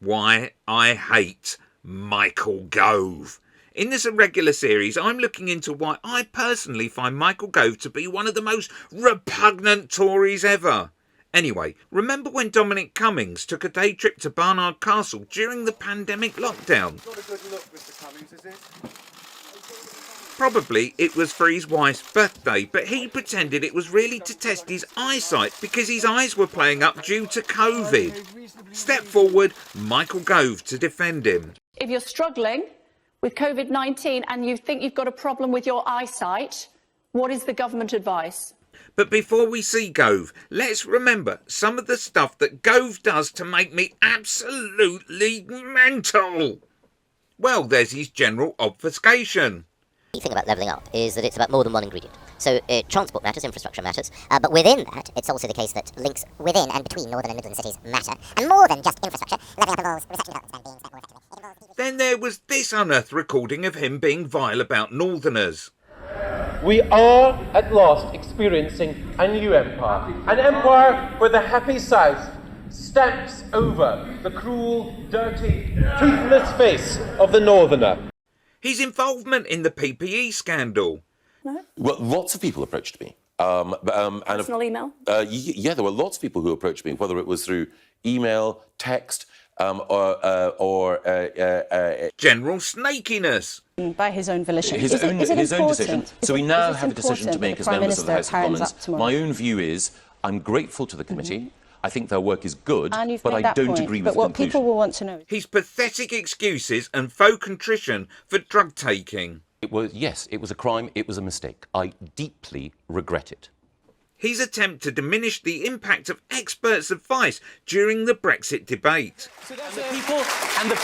why I hate Michael Gove. In this irregular series, I'm looking into why I personally find Michael Gove to be one of the most repugnant Tories ever. Anyway, remember when Dominic Cummings took a day trip to Barnard Castle during the pandemic lockdown? Not a good look, Mr. Cummings, is it? Probably it was for his wife's birthday, but he pretended it was really to test his eyesight because his eyes were playing up due to COVID. Step forward, Michael Gove to defend him. If you're struggling with COVID-19 and you think you've got a problem with your eyesight, what is the government advice? But before we see Gove, let's remember some of the stuff that Gove does to make me absolutely mental. Well, there's his general obfuscation. The thing about levelling up is that it's about more than one ingredient. So transport matters, infrastructure matters, but within that, it's also the case that links within and between northern and midland cities matter. And more than just infrastructure, levelling up involves reception development and being spent more effectively. Then there was this unearthed recording of him being vile about northerners. We are at last experiencing a new empire. An empire where the happy South stamps over the cruel, dirty, toothless face of the northerner. His involvement in the PPE scandal. No? Well, lots of people approached me. Personal email? Yeah, there were lots of people who approached me, whether it was through email, text, or general snakiness. By his own volition. His own decision. So we now have a decision to make as members of the House of Commons. My own view is I'm grateful to the committee. I think their work is good, but I don't agree with the conclusion. But what people will want to know... His pathetic excuses and faux contrition for drug taking. Yes, it was a crime, it was a mistake. I deeply regret it. His attempt to diminish the impact of experts' advice during the Brexit debate. And the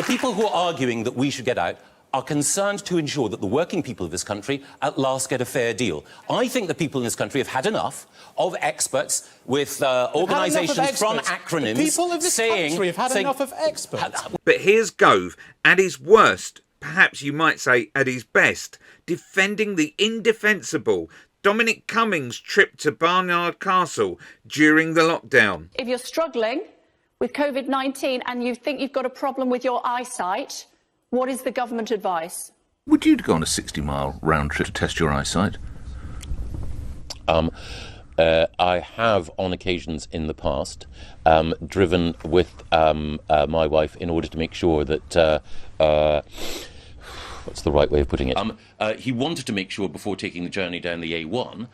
people who are arguing that we should get out are concerned to ensure that the working people of this country at last get a fair deal. I think the people in this country have had enough of experts with organisations from acronyms. The people of this country have had enough of experts. But here's Gove, at his worst, perhaps you might say at his best, defending the indefensible Dominic Cummings' trip to Barnard Castle during the lockdown. If you're struggling with COVID-19 and you think you've got a problem with your eyesight, what is the government advice? Would you go on a 60-mile round trip to test your eyesight? I have, on occasions in the past, driven with my wife in order to make sure that... what's the right way of putting it? He wanted to make sure before taking the journey down the A1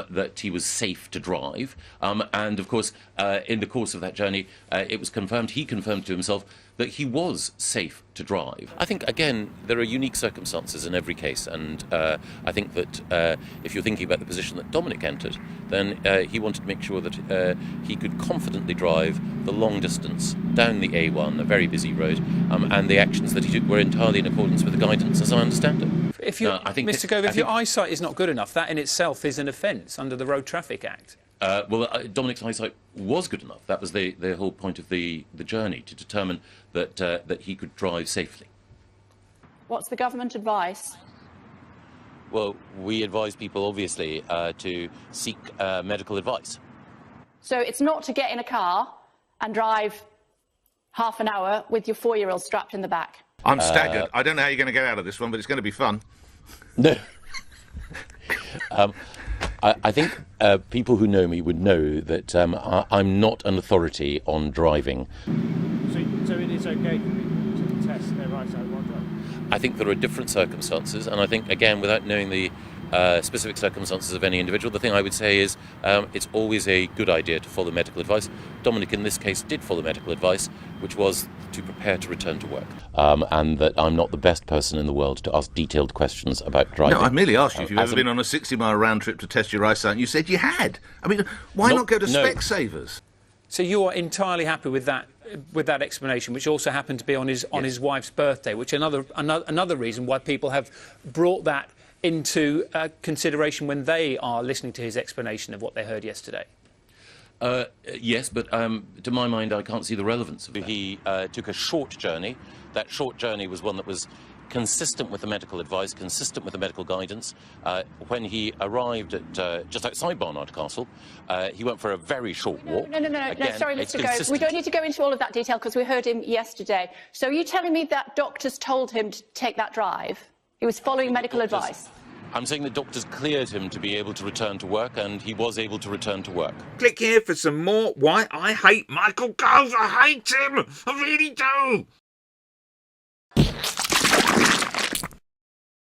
that he was safe to drive. And, of course, in the course of that journey, it was confirmed, he confirmed to himself, that he was safe to drive. I think, again, there are unique circumstances in every case, and I think that if you're thinking about the position that Dominic entered, then he wanted to make sure that he could confidently drive the long distance down the A1, a very busy road, and the actions that he took were entirely in accordance with the guidance, as I understand it. If you, Mr. Gove, if your eyesight is not good enough, that in itself is an offence under the Road Traffic Act. Dominic's eyesight was good enough. That was the whole point of the journey, to determine that he could drive safely. What's the government advice? Well, we advise people, obviously, to seek medical advice. So it's not to get in a car and drive half an hour with your 4-year-old strapped in the back? I'm staggered. I don't know how you're going to get out of this one, but it's going to be fun. No. I think people who know me would know that I'm not an authority on driving. So it is OK to test their eyesight while driving? I think there are different circumstances, and I think, again, without knowing the specific circumstances of any individual, the thing I would say is it's always a good idea to follow medical advice. Dominic, in this case, did follow medical advice, which was to prepare to return to work. And that I'm not the best person in the world to ask detailed questions about driving. No, I merely asked you if you've ever been on a 60-mile round trip to test your eyesight, and you said you had. I mean, why not go to Specsavers? So you are entirely happy with that explanation, which also happened to be on his wife's birthday, which another reason why people have brought that into consideration when they are listening to his explanation of what they heard yesterday. Yes, but to my mind, I can't see the relevance of it. He took a short journey. That short journey was one that was consistent with the medical advice, consistent with the medical guidance. When he arrived at just outside Barnard Castle, he went for a very short walk. No, sorry, it's Mr. Gove. consistent. We don't need to go into all of that detail because we heard him yesterday. So are you telling me that doctors told him to take that drive? He was following medical advice? I'm saying the doctors cleared him to be able to return to work, and he was able to return to work. Click here for some more why I hate Michael Gove. I hate him. I really do.